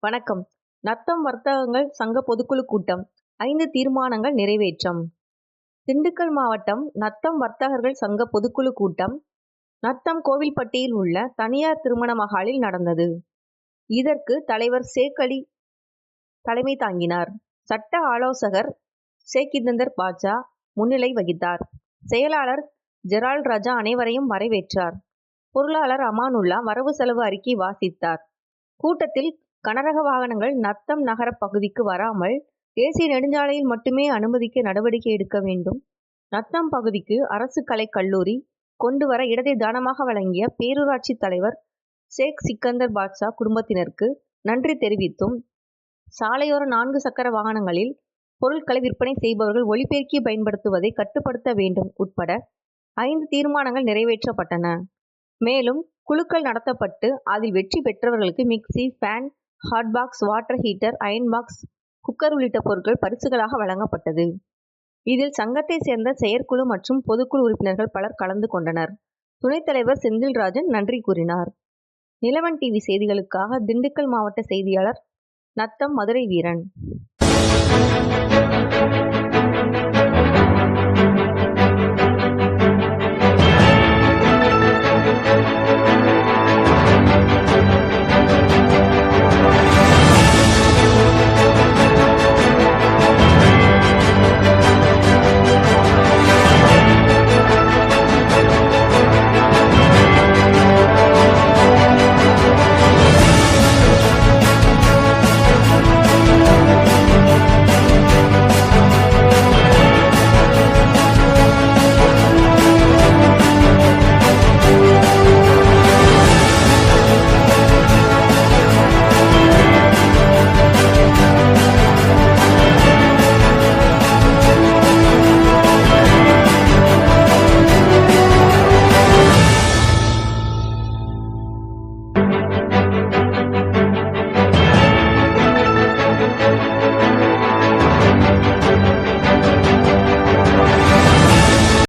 வணக்கம். நத்தம் வர்த்தகர்கள் சங்க பொதுக்குழு கூட்டம் 5 தீர்மானங்கள் நிறைவேற்றம். திண்டுக்கல் மாவட்டம் நத்தம் வர்த்தகர்கள் சங்க பொதுக்குழு கூட்டம் நத்தம் கோவில்பட்டியில் உள்ள தனியார் திருமண மகாலில் நடந்தது. இதற்கு தலைவர் ஷேக் அலி தலைமை தாங்கினார். சட்ட ஆலோசகர் ஷேக்கிந்தர் பாட்சா முன்னிலை வகித்தார். செயலாளர் ஜெரால்ட் ராஜா அனைவரையும் வரவேற்றார். பொருளாளர் அமானுல்லா வரவு செலவு அறிக்கை வாசித்தார். கூட்டத்தில் கனரக வாகனங்கள் நத்தம் நகர பகுதிக்கு வராமல் தேசிய நெடுஞ்சாலையில் மட்டுமே அனுமதிக்க நடவடிக்கை எடுக்க வேண்டும். நத்தம் பகுதிக்கு அரசு கலைக் கல்லூரி கொண்டு வர இடத்தை தானமாக வழங்கிய பேரூராட்சி தலைவர் ஷேக் சிக்கந்தர் பாட்சா குடும்பத்தினருக்கு நன்றி தெரிவித்தும், சாலையோர 4 சக்கர வாகனங்களில் பொருட்களை விற்பனை செய்பவர்கள் ஒலிபெருக்கி பயன்படுத்துவதை கட்டுப்படுத்த வேண்டும் உட்பட 5 தீர்மானங்கள் நிறைவேற்றப்பட்டன. மேலும் குழுக்கள் நடத்தப்பட்டு அதில் வெற்றி பெற்றவர்களுக்கு mixie, fan, hot box, water heater, iron box, cooker உள்ளிட்ட பொருட்கள் பரிசுகளாக வழங்கப்பட்டது. இதில் சங்கத்தை சேர்ந்த செயற்குழு மற்றும் பொதுக்குழு உறுப்பினர்கள் பலர் கலந்து கொண்டனர். துணைத் தலைவர் செந்தில்ராஜன் நன்றி கூறினார். நிலவன் டிவி செய்திகளுக்காக திண்டுக்கல் மாவட்ட செய்தியாளர் நத்தம் மதுரை வீரன்.